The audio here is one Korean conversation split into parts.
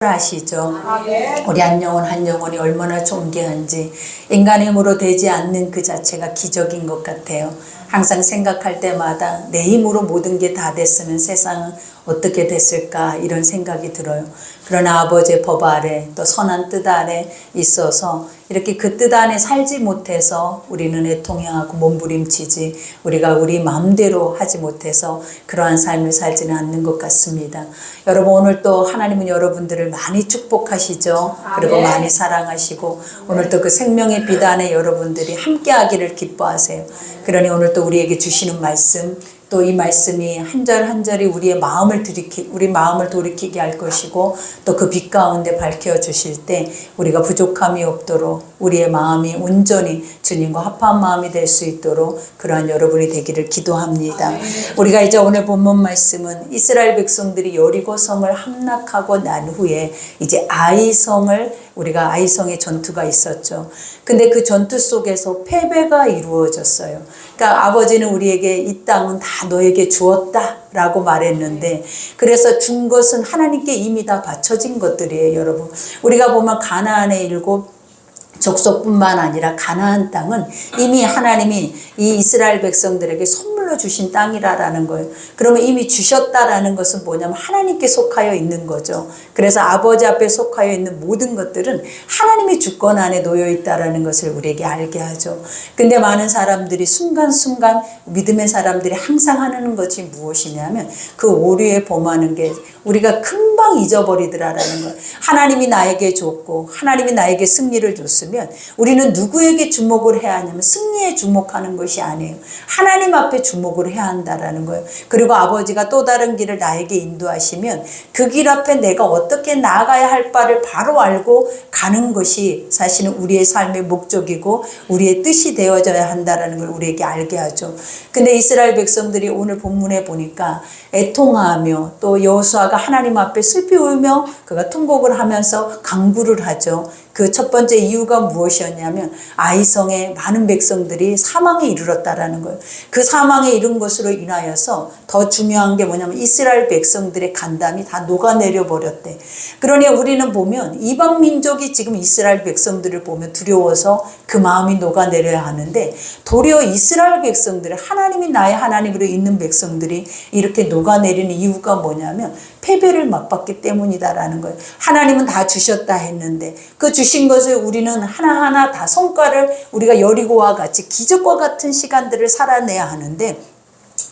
아시죠? 우리 한 영혼 한 영혼이 얼마나 존귀한지, 인간의 힘으로 되지 않는 그 자체가 기적인 것 같아요. 항상 생각할 때마다 내 힘으로 모든 게 다 됐으면 세상은 어떻게 됐을까 이런 생각이 들어요. 그러나 아버지의 법 아래 또 선한 뜻 아래 있어서 이렇게 그 뜻 안에 살지 못해서 우리는 애통해하고 몸부림치지, 우리가 우리 마음대로 하지 못해서 그러한 삶을 살지는 않는 것 같습니다. 여러분, 오늘 또 하나님은 여러분들을 많이 축복하시죠. 그리고 많이 사랑하시고 오늘 또 그 생명의 빛 안에 여러분들이 함께하기를 기뻐하세요. 그러니 오늘 또 우리에게 주시는 말씀, 또 이 말씀이 한 절 한 절이 우리 마음을 돌이키게 할 것이고, 또 그 빛 가운데 밝혀 주실 때 우리가 부족함이 없도록 우리의 마음이 온전히 주님과 합한 마음이 될 수 있도록 그러한 여러분이 되기를 기도합니다. 우리가 이제 오늘 본문 말씀은 이스라엘 백성들이 여리고 성을 함락하고 난 후에 이제 우리가 아이성의 전투가 있었죠. 근데 그 전투 속에서 패배가 이루어졌어요. 그러니까 아버지는 우리에게 이 땅은 다 너에게 주었다 라고 말했는데, 그래서 준 것은 하나님께 이미 다 바쳐진 것들이에요. 여러분, 우리가 보면 가나안의 7 족속뿐만 아니라 가나안 땅은 이미 하나님이 이 이스라엘 백성들에게 선물로 주신 땅이라는 거예요. 그러면 이미 주셨다라는 것은 뭐냐면 하나님께 속하여 있는 거죠. 그래서 아버지 앞에 속하여 있는 모든 것들은 하나님의 주권 안에 놓여 있다라는 것을 우리에게 알게 하죠. 근데 많은 사람들이 순간순간, 믿음의 사람들이 항상 하는 것이 무엇이냐면 그 오류에 범하는 게, 우리가 금방 잊어버리더라라는 거예요. 하나님이 나에게 줬고 하나님이 나에게 승리를 줬으면 우리는 누구에게 주목을 해야 하냐면 승리에 주목하는 것이 아니에요. 하나님 앞에 주목을 해야 한다라는 거예요. 그리고 아버지가 또 다른 길을 나에게 인도하시면 그 길 앞에 내가 어떻게 나아가야 할 바를 바로 알고 가는 것이 사실은 우리의 삶의 목적이고 우리의 뜻이 되어져야 한다라는 걸 우리에게 알게 하죠. 근데 이스라엘 백성들이 오늘 본문에 보니까 애통하며 또 여호수아가 하나님 앞에 슬피 울며 그가 통곡을 하면서 간구를 하죠. 그 첫 번째 이유가 무엇이었냐면 아이성의 많은 백성들이 사망에 이르렀다라는 거예요. 그 사망에 이른 것으로 인하여서 더 중요한 게 뭐냐면 이스라엘 백성들의 간담이 다 녹아내려 버렸대. 그러니 우리는 보면 이방 민족이 지금 이스라엘 백성들을 보면 두려워서 그 마음이 녹아내려야 하는데, 도리어 이스라엘 백성들, 하나님이 나의 하나님으로 있는 백성들이 이렇게 녹아내리는 이유가 뭐냐면 패배를 맛봤기 때문이다라는 거예요. 하나님은 다 주셨다 했는데 그 주신 것을 우리는 하나하나 다 성과를, 우리가 여리고와 같이 기적과 같은 시간들을 살아내야 하는데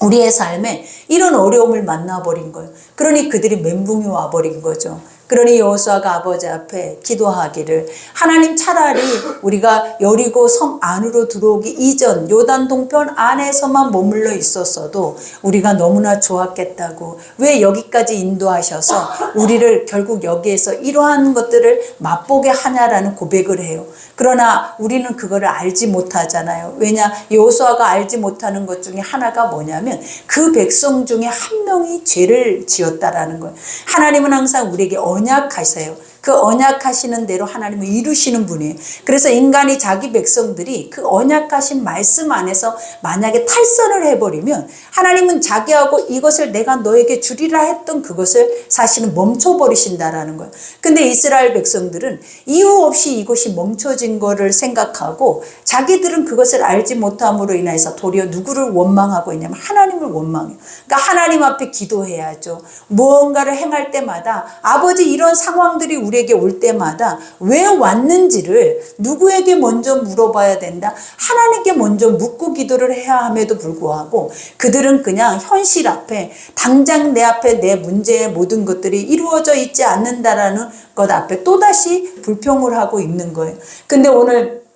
우리의 삶에 이런 어려움을 만나버린 거예요. 그러니 그들이 멘붕이 와버린 거죠. 그러니 여호수아가 아버지 앞에 기도하기를, 하나님 차라리 우리가 여리고 성 안으로 들어오기 이전 요단 동편 안에서만 머물러 있었어도 우리가 너무나 좋았겠다고, 왜 여기까지 인도하셔서 우리를 결국 여기에서 이러한 것들을 맛보게 하냐라는 고백을 해요. 그러나 우리는 그거를 알지 못하잖아요. 왜냐, 여호수아가 알지 못하는 것 중에 하나가 뭐냐면 그 백성 중에 한 명이 죄를 지었다라는 거예요. 하나님은 항상 우리에게 언약하세요. 그 언약하시는 대로 하나님을 이루시는 분이에요. 그래서 인간이 자기 백성들이 그 언약하신 말씀 안에서 만약에 탈선을 해버리면 하나님은 자기하고 이것을 내가 너에게 주리라 했던 그것을 사실은 멈춰버리신다라는 거예요. 근데 이스라엘 백성들은 이유 없이 이것이 멈춰진 거를 생각하고 자기들은 그것을 알지 못함으로 인해서 도리어 누구를 원망하고 있냐면 하나님을 원망해요. 그러니까 하나님 앞에 기도해야죠. 무언가를 행할 때마다 아버지, 이런 상황들이 우리에게 올 때마다 왜 왔는지를 누구에게 먼저 물어봐야 된다? 하나님께 먼저 묻고 기도를 해야 함에도 불구하고 그들은 그냥 현실 앞에, 당장 내 앞에 내 문제의 모든 것들이 이루어져 있지 않는다라는 것 앞에 또다시 불평을 하고 있는 거예요. 근데 오늘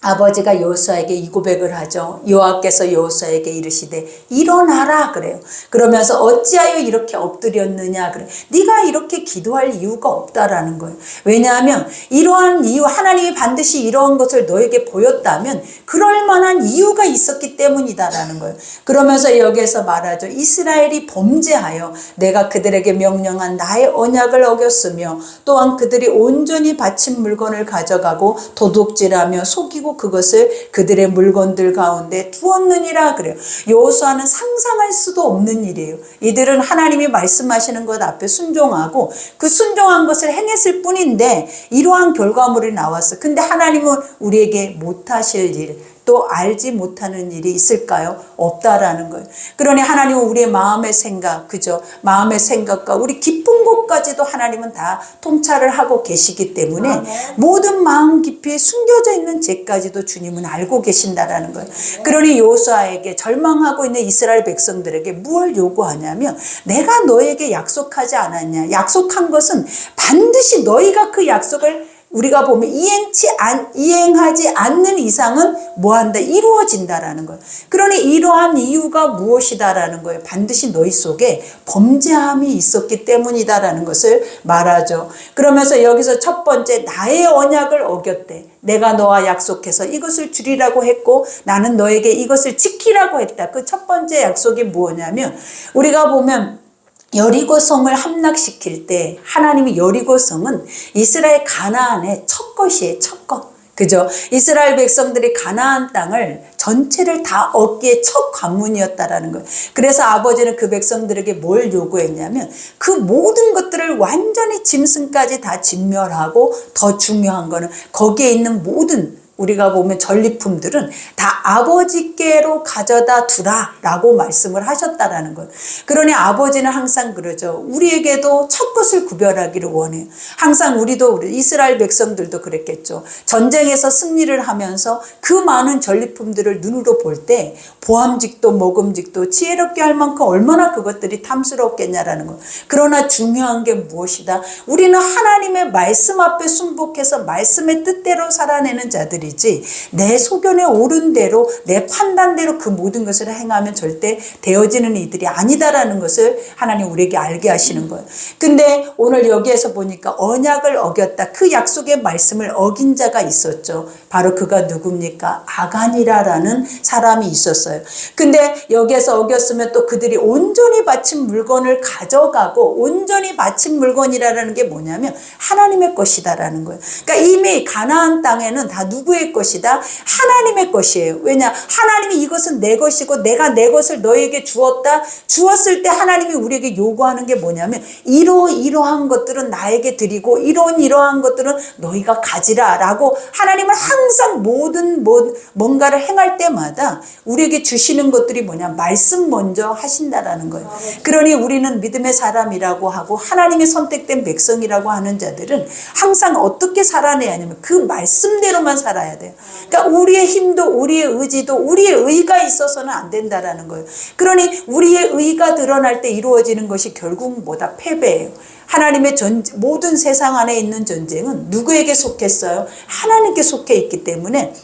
아버지가 여호수아에게 이 고백을 하죠. 여호와께서 여호수아에게 이르시되 일어나라 그래요. 그러면서 어찌하여 이렇게 엎드렸느냐 그래. 네가 이렇게 기도할 이유가 없다라는 거예요. 왜냐하면 이러한 이유, 하나님이 반드시 이러한 것을 너에게 보였다면 그럴 만한 이유가 있었기 때문이다라는 거예요. 그러면서 여기에서 말하죠. 이스라엘이 범죄하여 내가 그들에게 명령한 나의 언약을 어겼으며 또한 그들이 온전히 바친 물건을 가져가고 도둑질하며 속이고 속이고 그것을 그들의 물건들 가운데 두었느니라 그래요. 여호수아는 상상할 수도 없는 일이에요. 이들은 하나님이 말씀하시는 것 앞에 순종하고 그 순종한 것을 행했을 뿐인데 이러한 결과물이 나왔어. 근데 하나님은 우리에게 못하실 일, 또 알지 못하는 일이 있을까요? 없다라는 거예요. 그러니 하나님은 우리의 마음의 생각, 그죠? 마음의 생각과 우리 깊은 곳까지도 하나님은 다 통찰을 하고 계시기 때문에 모든 마음 깊이에 숨겨져 있는 죄까지도 주님은 알고 계신다라는 거예요. 그러니 여호수아에게 절망하고 있는 이스라엘 백성들에게 무엇을 요구하냐면 내가 너에게 약속하지 않았냐? 약속한 것은 반드시 너희가 그 약속을 우리가 보면 이행하지 않는 이상은 뭐한다? 이루어진다라는 거예요. 그러니 이러한 이유가 무엇이다라는 거예요. 반드시 너희 속에 범죄함이 있었기 때문이다라는 것을 말하죠. 그러면서 여기서 첫 번째 나의 언약을 어겼대. 내가 너와 약속해서 이것을 주리라고 했고 나는 너에게 이것을 지키라고 했다. 그 첫 번째 약속이 뭐냐면 우리가 보면 여리고성을 함락시킬 때 하나님이 여리고성은 이스라엘 가나안의 첫 것이에요. 첫 것. 그죠? 이스라엘 백성들이 가나안 땅을 전체를 다 얻기에 첫 관문이었다라는 거예요. 그래서 아버지는 그 백성들에게 뭘 요구했냐면 그 모든 것들을 완전히 짐승까지 다 진멸하고 더 중요한 거는 거기에 있는 모든 우리가 보면 전리품들은 다 아버지께로 가져다 두라 라고 말씀을 하셨다라는 거예요. 그러니 아버지는 항상 그러죠. 우리에게도 첫 것을 구별하기를 원해요. 항상 우리 이스라엘 백성들도 그랬겠죠. 전쟁에서 승리를 하면서 그 많은 전리품들을 눈으로 볼 때 보암직도 먹음직도 지혜롭게 할 만큼 얼마나 그것들이 탐스럽겠냐라는 거예요. 그러나 중요한 게 무엇이다? 우리는 하나님의 말씀 앞에 순복해서 말씀의 뜻대로 살아내는 자들이 내 소견에 옳은 대로 내 판단대로 그 모든 것을 행하면 절대 되어지는 이들이 아니다라는 것을 하나님 우리에게 알게 하시는 거예요. 근데 오늘 여기에서 보니까 언약을 어겼다. 그 약속의 말씀을 어긴 자가 있었죠. 바로 그가 누굽니까? 아간이라라는 사람이 있었어요. 근데 여기에서 어겼으면 또 그들이 온전히 바친 물건을 가져가고 온전히 바친 물건이라는 게 뭐냐면 하나님의 것이다라는 거예요. 그러니까 이미 가나안 땅에는 다 누구의 것이다? 하나님의 것이에요. 왜냐? 하나님이 이것은 내 것이고 내가 내 것을 너에게 주었다. 주었을 때 하나님이 우리에게 요구하는 게 뭐냐면 이러한 것들은 나에게 드리고 이러한 것들은 너희가 가지라 라고 하나님은 항상 뭔가를 행할 때마다 우리에게 주시는 것들이 뭐냐? 말씀 먼저 하신다라는 거예요. 그러니 우리는 믿음의 사람이라고 하고 하나님의 선택된 백성이라고 하는 자들은 항상 어떻게 살아내야 하냐면 그 말씀대로만 살아야 돼요. 그러니까 우리의 힘도 우리의 의지도 우리의 의가 있어서는 안 된다라는 거예요. 그러니 우리의 의가 드러날 때 이루어지는 것이 결국 뭐다? 패배예요. 하나님의 모든 세상 안에 있는 전쟁은 누구에게 속했어요? 하나님께 속해 있기 때문에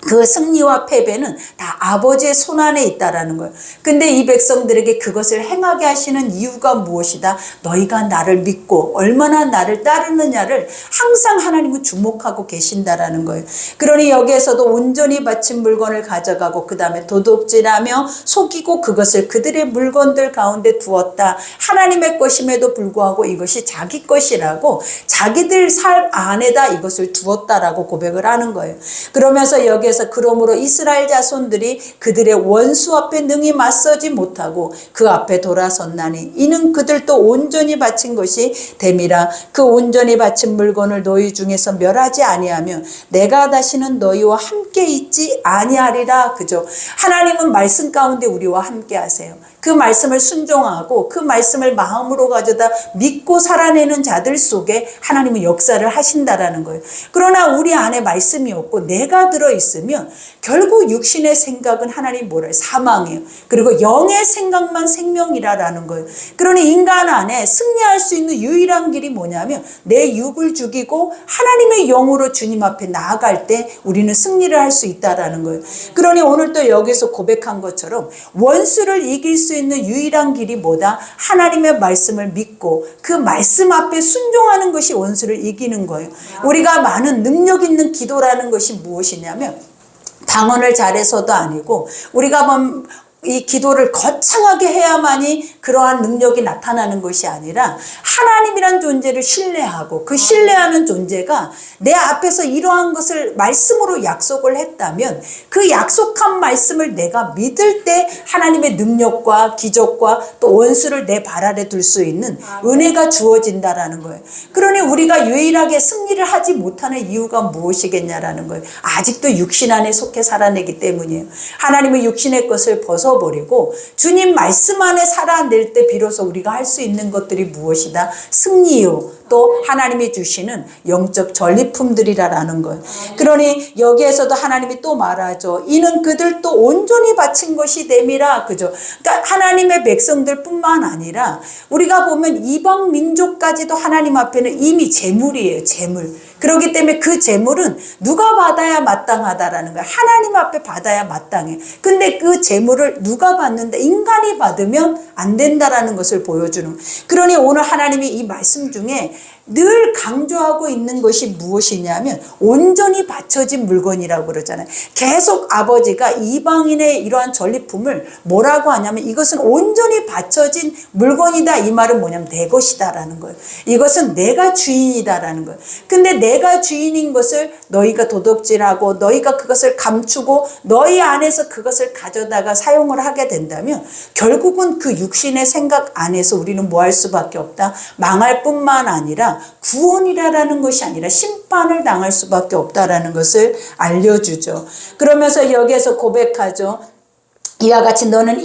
그 승리와 패배는 다 아버지의 손안에 있다라는 거예요. 근데 이 백성들에게 그것을 행하게 하시는 이유가 무엇이다? 너희가 나를 믿고 얼마나 나를 따르느냐를 항상 하나님은 주목하고 계신다라는 거예요. 그러니 여기에서도 온전히 바친 물건을 가져가고 그 다음에 도둑질하며 속이고 그것을 그들의 물건들 가운데 두었다. 하나님의 것임에도 불구하고 이것이 자기 것이라고 자기들 삶 안에다 이것을 두었다라고 고백을 하는 거예요. 그러면서 여기에서 그러므로 이스라엘 자손들이 그들의 원수 앞에 능히 맞서지 못하고 그 앞에 돌아섰나니 이는 그들도 온전히 바친 것이 됨이라. 그 온전히 바친 물건을 너희 중에서 멸하지 아니하면 내가 다시는 너희와 함께 있지 아니하리라. 그죠? 하나님은 말씀 가운데 우리와 함께 하세요. 그 말씀을 순종하고 그 말씀을 마음으로 가져다 믿고 살아내는 자들 속에 하나님은 역사를 하신다라는 거예요. 그러나 우리 안에 말씀이 없고 내가 들어있으면 결국 육신의 생각은 하나님 뭐래요? 사망이에요. 그리고 영의 생각만 생명이라는 거예요. 그러니 인간 안에 승리할 수 있는 유일한 길이 뭐냐면 내 육을 죽이고 하나님의 영으로 주님 앞에 나아갈 때 우리는 승리를 할 수 있다라는 거예요. 그러니 오늘 또 여기서 고백한 것처럼 원수를 이길 수 있는 유일한 길이 뭐다? 하나님의 말씀을 믿고 그 말씀 앞에 순종하는 것이 원수를 이기는 거예요. 우리가 많은 능력 있는 기도라는 것이 무엇이냐면 방언을 잘해서도 아니고 우리가 이 기도를 거창하게 해야만이 그러한 능력이 나타나는 것이 아니라 하나님이란 존재를 신뢰하고 그 신뢰하는 존재가 내 앞에서 이러한 것을 말씀으로 약속을 했다면 그 약속한 말씀을 내가 믿을 때 하나님의 능력과 기적과 또 원수를 내 발 아래 둘 수 있는 은혜가 주어진다라는 거예요. 그러니 우리가 유일하게 승리를 하지 못하는 이유가 무엇이겠냐라는 거예요. 아직도 육신 안에 속해 살아내기 때문이에요. 하나님의 육신의 것을 벗어버리고 주님 말씀 안에 살아낼 때 비로소 우리가 할 수 있는 것들이 무엇이다? 승리요. 또 하나님이 주시는 영적 전리품들이라는 거예요. 그러니 여기에서도 하나님이 또 말하죠. 이는 그들도 온전히 바친 것이 됨이라. 그죠? 그러니까 하나님의 백성들뿐만 아니라 우리가 보면 이방 민족까지도 하나님 앞에는 이미 재물이에요. 재물. 그렇기 때문에 그 재물은 누가 받아야 마땅하다라는 거예요. 하나님 앞에 받아야 마땅해. 근데 그 재물을 누가 받는데 인간이 받으면 안 된다라는 것을 보여주는. 그러니 오늘 하나님이 이 말씀 중에 늘 강조하고 있는 것이 무엇이냐면 온전히 바쳐진 물건이라고 그러잖아요. 계속 아버지가 이방인의 이러한 전리품을 뭐라고 하냐면 이것은 온전히 바쳐진 물건이다. 이 말은 뭐냐면 내 것이다라는 거예요. 이것은 내가 주인이다라는 거예요. 근데 내가 주인인 것을 너희가 도둑질하고 너희가 그것을 감추고 너희 안에서 그것을 가져다가 사용을 하게 된다면 결국은 그 육신의 생각 안에서 우리는 뭐 할 수밖에 없다. 망할 뿐만 아니라 구원이라는 것이 아니라 심판을 당할 수밖에 없다라는 것을 알려주죠. 그러면서 여기에서 고백하죠. 이와 같이 너는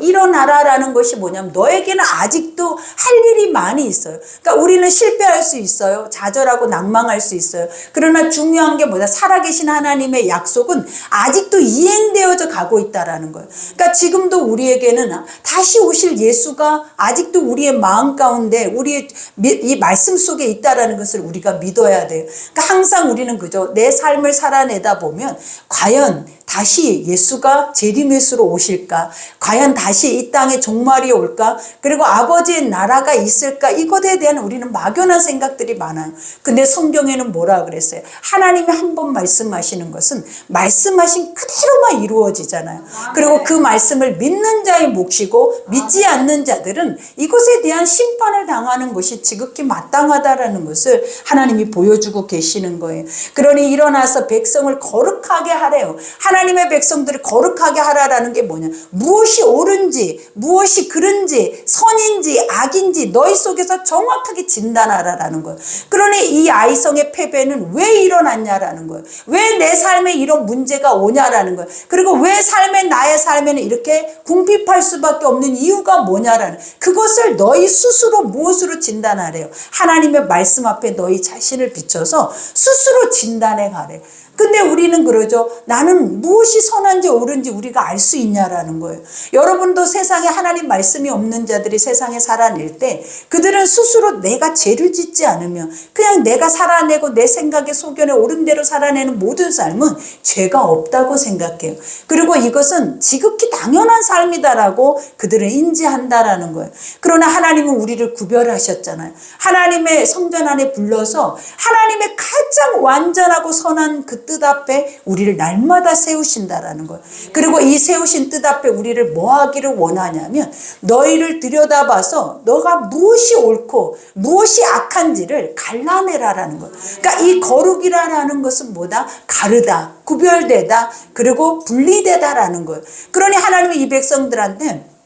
일어나라라는 것이 뭐냐면 너에게는 아직도 할 일이 많이 있어요. 그러니까 우리는 실패할 수 있어요. 좌절하고 낭망할 수 있어요. 그러나 중요한 게 뭐냐? 살아계신 하나님의 약속은 아직도 이행되어져 가고 있다라는 거예요. 그러니까 지금도 우리에게는 다시 오실 예수가 아직도 우리의 마음 가운데 우리의 이 말씀 속에 있다라는 것을 우리가 믿어야 돼요. 그러니까 항상 우리는 그저 내 삶을 살아내다 보면 과연 다시 예수가 재림예수로 오실까? 과연 다시 이 땅에 종말이 올까? 그리고 아버지의 나라가 있을까? 이것에 대한 우리는 막연한 생각들이 많아요. 근데 성경에는 뭐라 그랬어요? 하나님이 한 번 말씀하시는 것은 말씀하신 그대로만 이루어지잖아요. 그리고 그 말씀을 믿는 자의 몫이고 믿지 않는 자들은 이것에 대한 심판을 당하는 것이 지극히 마땅하다라는 것을 하나님이 보여주고 계시는 거예요. 그러니 일어나서 백성을 거룩하게 하래요. 하나님의 백성들을 거룩하게 하라라는 게 뭐냐? 무엇이 옳은지, 무엇이 그른지, 선인지, 악인지 너희 속에서 정확하게 진단하라라는 거예요. 그러니 이 아이성의 패배는 왜 일어났냐라는 거예요. 왜 내 삶에 이런 문제가 오냐라는 거예요. 그리고 왜 나의 삶에는 이렇게 궁핍할 수밖에 없는 이유가 뭐냐라는 그것을 너희 스스로 무엇으로 진단하래요? 하나님의 말씀 앞에 너희 자신을 비춰서 스스로 진단해 가래요. 근데 우리는 그러죠. 나는 무엇이 선한지 옳은지 우리가 알 수 있냐라는 거예요. 여러분도 세상에 하나님 말씀이 없는 자들이 세상에 살아낼 때 그들은 스스로 내가 죄를 짓지 않으면 그냥 내가 살아내고 내 생각에 소견에 옳은 대로 살아내는 모든 삶은 죄가 없다고 생각해요. 그리고 이것은 지극히 당연한 삶이다라고 그들은 인지한다라는 거예요. 그러나 하나님은 우리를 구별하셨잖아요. 하나님의 성전 안에 불러서 하나님의 가장 완전하고 선한 그 뜻 앞에 우리를 날마다 세우신다라는 거예요. 그리고 이 세우신 뜻 앞에 우리를 뭐 하기를 원하냐면 너희를 들여다봐서 너가 무엇이 옳고 무엇이 악한지를 갈라내라라는 거예요. 그러니까 이 거룩이라는 것은 뭐다? 가르다, 구별되다, 그리고 분리되다라는 거예요. 그러니 하나님이 이 백성들한테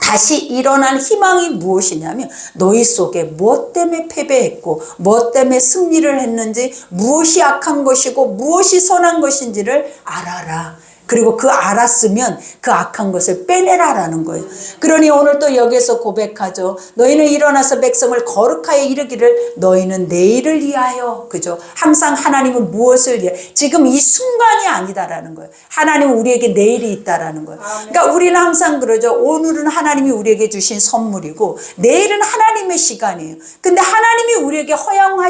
다시 일어난 희망이 무엇이냐면 너희 속에 무엇 때문에 패배했고 무엇 때문에 승리를 했는지 무엇이 악한 것이고 무엇이 선한 것인지를 알아라. 그리고 그 알았으면 그 악한 것을 빼내라라는 거예요. 그러니 오늘 또 여기에서 고백하죠. 너희는 일어나서 백성을 거룩하여 이르기를 너희는 내일을 위하여. 그죠? 항상 하나님은 무엇을 위해? 지금 이 순간이 아니다라는 거예요. 하나님은 우리에게 내일이 있다라는 거예요. 그러니까 우리는 항상 그러죠. 오늘은 하나님이 우리에게 주신 선물이고 내일은 하나님의 시간이에요. 근데 하나님이 우리에게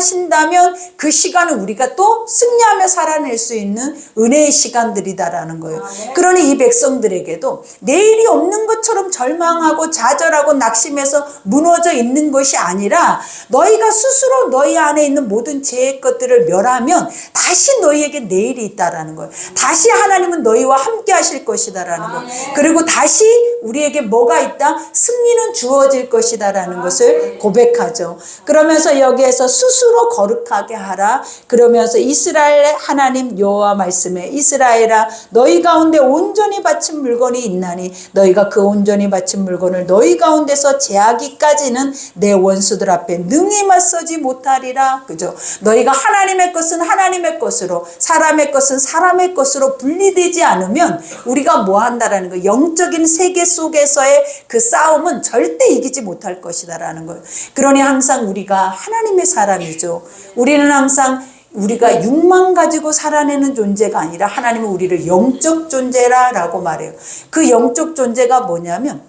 하신다면 그 시간은 우리가 또 승리하며 살아낼 수 있는 은혜의 시간들이다라는 거예요. 그러니 이 백성들에게도 내일이 없는 것처럼 절망하고 좌절하고 낙심해서 무너져 있는 것이 아니라 너희가 스스로 너희 안에 있는 모든 죄의 것들을 멸하면 다시 너희에게 내일이 있다라는 거예요. 다시 하나님은 너희와 함께 하실 것이다라는 거예요. 그리고 다시 우리에게 뭐가 있다? 승리는 주어질 것이다라는 것을 고백하죠. 그러면서 여기에서 스스로 거룩하게 하라. 그러면서 이스라엘의 하나님 여호와 말씀에 이스라엘아 너희 가운데 온전히 바친 물건이 있나니 너희가 그 온전히 바친 물건을 너희 가운데서 제하기까지는 내 원수들 앞에 능히 맞서지 못하리라. 그죠? 너희가 하나님의 것은 하나님의 것으로 사람의 것은 사람의 것으로 분리되지 않으면 우리가 뭐 한다라는 거예요. 영적인 세계 속에서의 그 싸움은 절대 이기지 못할 것이다라는 거예요. 그러니 항상 우리가 하나님의 사람이죠. 우리는 항상 우리가 육만 가지고 살아내는 존재가 아니라 하나님은 우리를 영적 존재라고 말해요. 그 영적 존재가 뭐냐면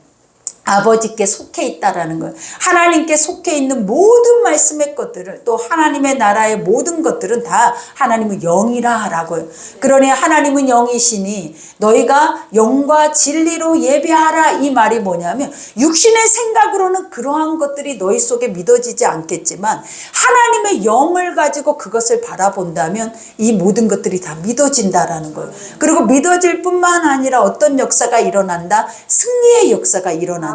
아버지께 속해 있다라는 거예요. 하나님께 속해 있는 모든 말씀의 것들을 또 하나님의 나라의 모든 것들은 다 하나님은 영이라라고요. 그러니 하나님은 영이시니 너희가 영과 진리로 예배하라 이 말이 뭐냐면 육신의 생각으로는 그러한 것들이 너희 속에 믿어지지 않겠지만 하나님의 영을 가지고 그것을 바라본다면 이 모든 것들이 다 믿어진다라는 거예요. 그리고 믿어질 뿐만 아니라 어떤 역사가 일어난다? 승리의 역사가 일어난다.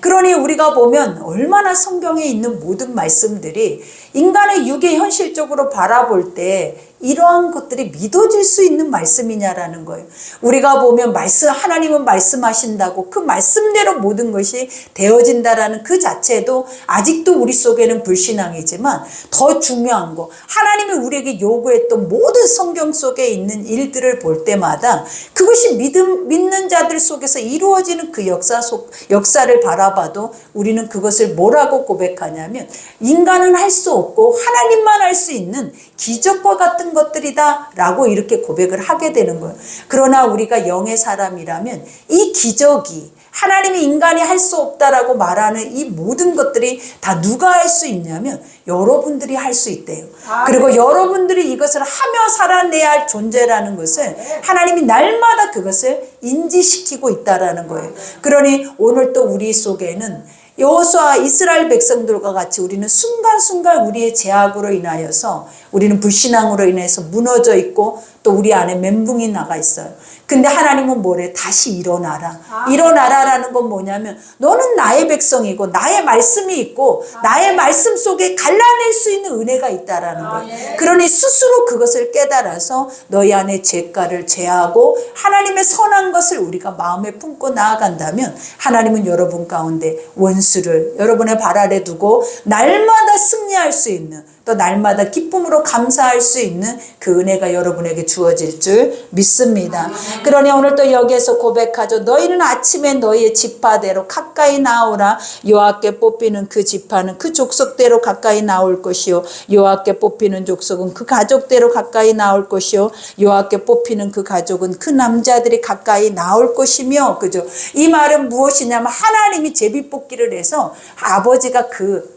그러니 우리가 보면 얼마나 성경에 있는 모든 말씀들이 인간의 육에 현실적으로 바라볼 때 이러한 것들이 믿어질 수 있는 말씀이냐라는 거예요. 우리가 보면 하나님은 말씀하신다고 그 말씀대로 모든 것이 되어진다라는 그 자체도 아직도 우리 속에는 불신앙이지만 더 중요한 거 하나님이 우리에게 요구했던 모든 성경 속에 있는 일들을 볼 때마다 그것이 믿는 자들 속에서 이루어지는 그 역사를 바라봐도 우리는 그것을 뭐라고 고백하냐면 인간은 할 수 없고 하나님만 할 수 있는 기적과 같은 것들이다 라고 이렇게 고백을 하게 되는 거예요. 그러나 우리가 영의 사람이라면 이 기적이 하나님이 인간이 할 수 없다라고 말하는 이 모든 것들이 다 누가 할 수 있냐면 여러분들이 할 수 있대요. 그리고 여러분들이 이것을 하며 살아내야 할 존재라는 것을 하나님이 날마다 그것을 인지시키고 있다라는 거예요. 그러니 오늘 또 우리 속에는 여호수아 이스라엘 백성들과 같이 우리는 순간순간 우리의 죄악으로 인하여서 우리는 불신앙으로 인해서 무너져 있고 또 우리 안에 멘붕이 나가 있어요. 근데 하나님은 뭐래? 다시 일어나라. 일어나라라는 건 뭐냐면 너는 나의 백성이고 나의 말씀이 있고 나의 말씀 속에 갈라낼 수 있는 은혜가 있다라는 거예요. 그러니 스스로 그것을 깨달아서 너희 안에 죄가를 제하고 하나님의 선한 것을 우리가 마음에 품고 나아간다면 하나님은 여러분 가운데 원수를 여러분의 발 아래 두고 날마다 승리할 수 있는 또 날마다 기쁨으로 감사할 수 있는 그 은혜가 여러분에게 주어질 줄 믿습니다. 그러니 오늘 또 여기에서 고백하죠. 너희는 아침에 너희의 지파대로 가까이 나오라. 여호와께 뽑히는 그 지파는 그 족속대로 가까이 나올 것이요 여호와께 뽑히는 족속은 그 가족대로 가까이 나올 것이요 여호와께 뽑히는 그 가족은 그 남자들이 가까이 나올 것이며 그죠? 이 말은 무엇이냐면 하나님이 제비뽑기를 해서 아버지가 그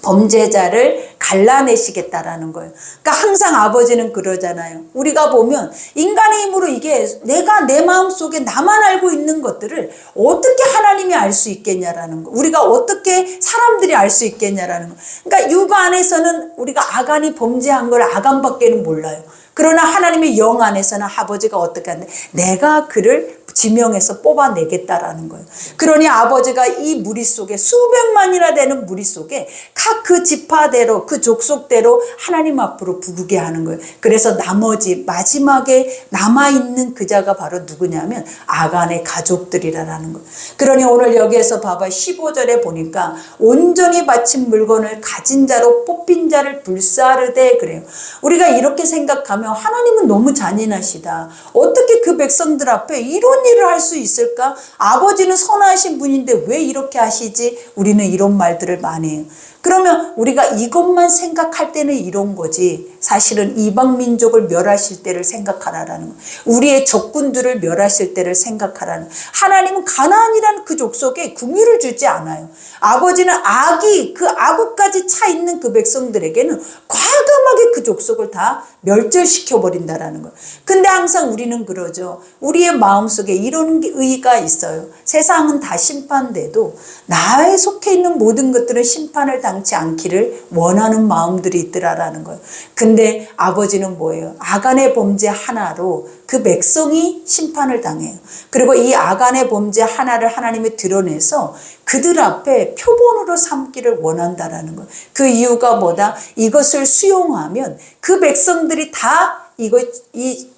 범죄자를 갈라내시겠다라는 거예요. 그러니까 항상 아버지는 그러잖아요. 우리가 보면 인간의 힘으로 이게 내가 내 마음속에 나만 알고 있는 것들을 어떻게 하나님이 알 수 있겠냐라는 거. 우리가 어떻게 사람들이 알 수 있겠냐라는 거. 그러니까 육 안에서는 우리가 아간이 범죄한 걸 아간밖에는 몰라요. 그러나 하나님의 영 안에서는 아버지가 어떻게 하는데 내가 그를 지명해서 뽑아내겠다라는 거예요. 그러니 아버지가 이 무리 속에 수백만이나 되는 무리 속에 각 그 지파대로 그 족속대로 하나님 앞으로 부르게 하는 거예요. 그래서 나머지 마지막에 남아있는 그 자가 바로 누구냐면 아간의 가족들이라는 거예요. 그러니 오늘 여기에서 봐봐 15절에 보니까 온전히 바친 물건을 가진 자로 뽑힌 자를 불사르되 그래요. 우리가 이렇게 생각하면 하나님은 너무 잔인하시다. 어떻게 그 백성들 앞에 이런 일을 할 수 있을까? 아버지는 선하신 분인데 왜 이렇게 하시지? 우리는 이런 말들을 많이 해요. 그러면 우리가 이것만 생각할 때는 이런 거지, 사실은 이방 민족을 멸하실 때를 생각하라라는 거예요. 우리의 적군들을 멸하실 때를 생각하라는 거예요. 하나님은 가나안이라는 그 족속에 긍휼을 주지 않아요. 아버지는 그 악으까지 차 있는 그 백성들에게는 과감하게 그 족속을 다 멸절시켜 버린다라는 거예요. 근데 항상 우리는 그러죠. 우리의 마음속에 이런 의의가 있어요. 세상은 다 심판돼도 나에 속해 있는 모든 것들은 심판을 당치 않기를 원하는 마음들이 있더라라는 거예요. 근데 아버지는 뭐예요? 아간의 범죄 하나로 그 백성이 심판을 당해요. 그리고 이 아간의 범죄 하나를 하나님이 드러내서 그들 앞에 표본으로 삼기를 원한다라는 거예요. 그 이유가 뭐다? 이것을 수용하면 그 백성들이 다 이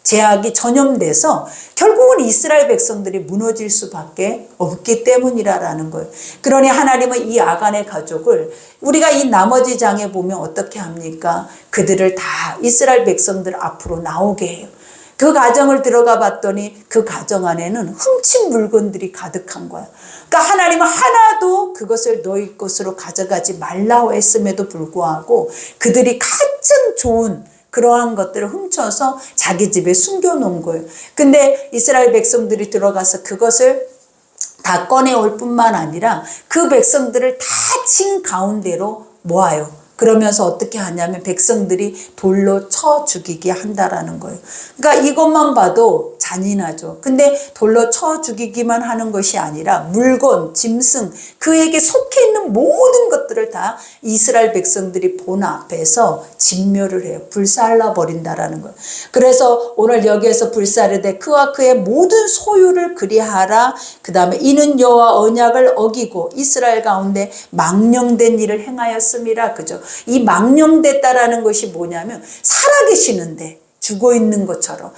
제약이 전염돼서 결국은 이스라엘 백성들이 무너질 수밖에 없기 때문이라는 거예요. 그러니 하나님은 이 아간의 가족을 우리가 이 나머지 장에 보면 어떻게 합니까? 그들을 다 이스라엘 백성들 앞으로 나오게 해요. 그 가정을 들어가 봤더니 그 가정 안에는 훔친 물건들이 가득한 거야. 그러니까 하나님은 하나도 그것을 너희 것으로 가져가지 말라고 했음에도 불구하고 그들이 가장 좋은 그러한 것들을 훔쳐서 자기 집에 숨겨놓은 거예요. 근데 이스라엘 백성들이 들어가서 그것을 다 꺼내올 뿐만 아니라 그 백성들을 다 진 가운데로 모아요. 그러면서 어떻게 하냐면 백성들이 돌로 쳐 죽이게 한다라는 거예요. 그러니까 이것만 봐도 잔인하죠. 근데 돌로 쳐 죽이기만 하는 것이 아니라 물건, 짐승, 그에게 속해 있는 모든 것들을 다 이스라엘 백성들이 본 앞에서 진멸을 해요. 불살라 버린다라는 거예요. 그래서 오늘 여기에서 불사르되 그와 그의 모든 소유를 그리하라. 그 다음에 이는 여호와 언약을 어기고 이스라엘 가운데 망령된 일을 행하였음이라. 그죠? 이 망령됐다라는 것이 뭐냐면 살아계시는데 죽어 있는 것처럼,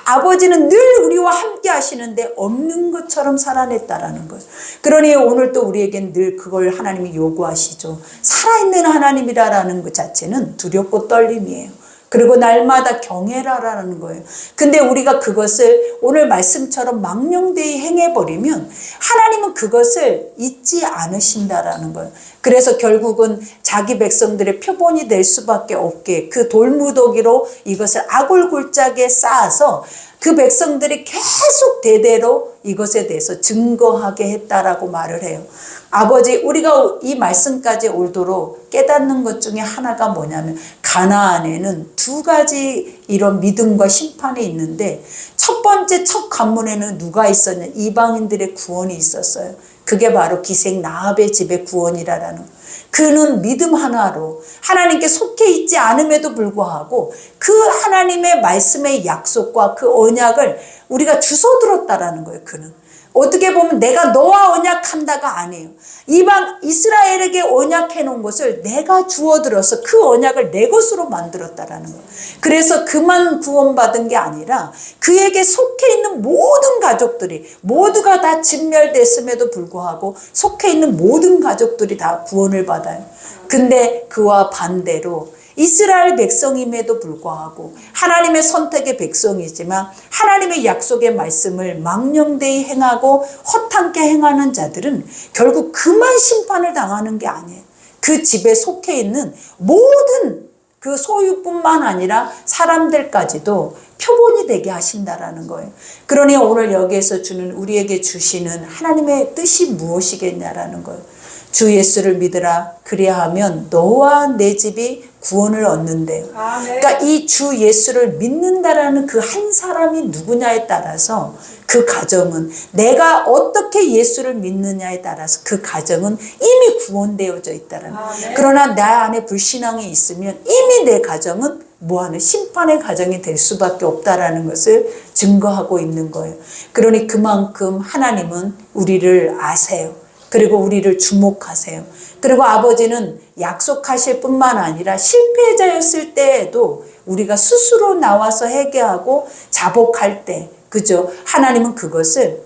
아버지는 늘 우리와 함께 하시는데 없는 것처럼 살아냈다라는 거예요. 그러니 오늘 또 우리에겐 늘 그걸 하나님이 요구하시죠. 살아있는 하나님이라는 것 자체는 두렵고 떨림이에요. 그리고 날마다 경외라라는 거예요. 근데 우리가 그것을 오늘 말씀처럼 망령되이 행해버리면 하나님은 그것을 잊지 않으신다라는 거예요. 그래서 결국은 자기 백성들의 표본이 될 수밖에 없게 그 돌무더기로 이것을 아골골짜기에 쌓아서 그 백성들이 계속 대대로 이것에 대해서 증거하게 했다라고 말을 해요. 아버지, 우리가 이 말씀까지 오도록 깨닫는 것 중에 하나가 뭐냐면 가나안에는 두 가지 이런 믿음과 심판이 있는데 첫 번째 첫 관문에는 누가 있었냐? 이방인들의 구원이 있었어요. 그게 바로 기생 라합의 집의 구원이라는 거예요. 그는 믿음 하나로 하나님께 속해 있지 않음에도 불구하고 그 하나님의 말씀의 약속과 그 언약을 우리가 주워 들었다라는 거예요. 그는 어떻게 보면 내가 너와 언약한다가 아니에요. 이방 이스라엘에게 언약해 놓은 것을 내가 주워 들어서 그 언약을 내 것으로 만들었다라는 거예요. 그래서 그만 구원받은 게 아니라 그에게 속해 있는 모든 가족들이 모두가 다 진멸됐음에도 불구하고 속해 있는 모든 가족들이 다 구원을 받아요. 근데 그와 반대로 이스라엘 백성임에도 불구하고 하나님의 선택의 백성이지만 하나님의 약속의 말씀을 망령되이 행하고 허탄케 행하는 자들은 결국 그만 심판을 당하는 게 아니에요. 그 집에 속해 있는 모든 그 소유뿐만 아니라 사람들까지도 표본이 되게 하신다라는 거예요. 그러니 오늘 여기에서 우리에게 주시는 하나님의 뜻이 무엇이겠냐라는 거예요. 주 예수를 믿으라. 그리하면 너와 내 집이 구원을 얻는데요. 그러니까 이 주 예수를 믿는다라는 그 한 사람이 누구냐에 따라서 그 가정은 내가 어떻게 예수를 믿느냐에 따라서 그 가정은 이미 구원되어져 있다라는 거예요. 그러나 나 안에 불신앙이 있으면 이미 내 가정은 뭐하는 심판의 가정이 될 수밖에 없다라는 것을 증거하고 있는 거예요. 그러니 그만큼 하나님은 우리를 아세요. 그리고 우리를 주목하세요. 그리고 아버지는 약속하실 뿐만 아니라 실패자였을 때에도 우리가 스스로 나와서 회개하고 자복할 때, 그죠? 하나님은 그것을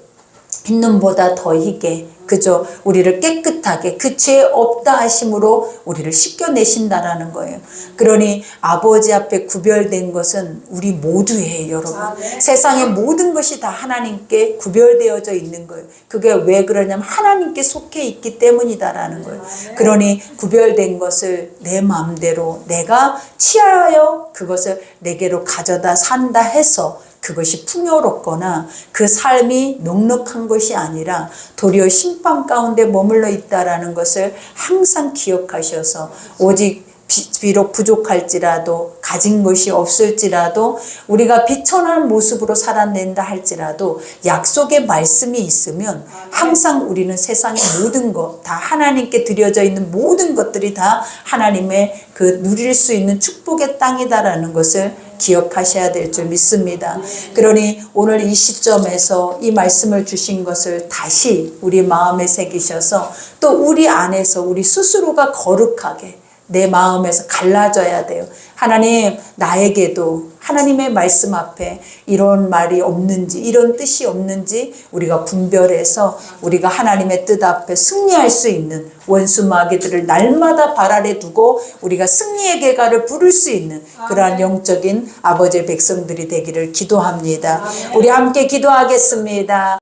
흰 눈보다 더 희게 그저 우리를 깨끗하게 그 죄 없다 하심으로 우리를 씻겨내신다라는 거예요. 그러니 아버지 앞에 구별된 것은 우리 모두예요, 여러분. 세상의 모든 것이 다 하나님께 구별되어져 있는 거예요. 그게 왜 그러냐면 하나님께 속해 있기 때문이다라는 거예요. 그러니 구별된 것을 내 마음대로 내가 취하여 그것을 내게로 가져다 산다 해서 그것이 풍요롭거나 그 삶이 넉넉한 것이 아니라 도리어 심판 가운데 머물러 있다라는 것을 항상 기억하셔서 오직 비록 부족할지라도 가진 것이 없을지라도 우리가 비천한 모습으로 살아낸다 할지라도 약속의 말씀이 있으면 항상 우리는 세상의 모든 것 다 하나님께 드려져 있는 모든 것들이 다 하나님의 그 누릴 수 있는 축복의 땅이다라는 것을 기억하셔야 될 줄 믿습니다. 그러니 오늘 이 시점에서 이 말씀을 주신 것을 다시 우리 마음에 새기셔서 또 우리 안에서 우리 스스로가 거룩하게 내 마음에서 갈라져야 돼요. 하나님, 나에게도 하나님의 말씀 앞에 이런 말이 없는지, 이런 뜻이 없는지 우리가 분별해서 우리가 하나님의 뜻 앞에 승리할 수 있는 원수 마귀들을 날마다 발 아래 두고 우리가 승리의 계가를 부를 수 있는 그러한 영적인 아버지의 백성들이 되기를 기도합니다. 우리 함께 기도하겠습니다.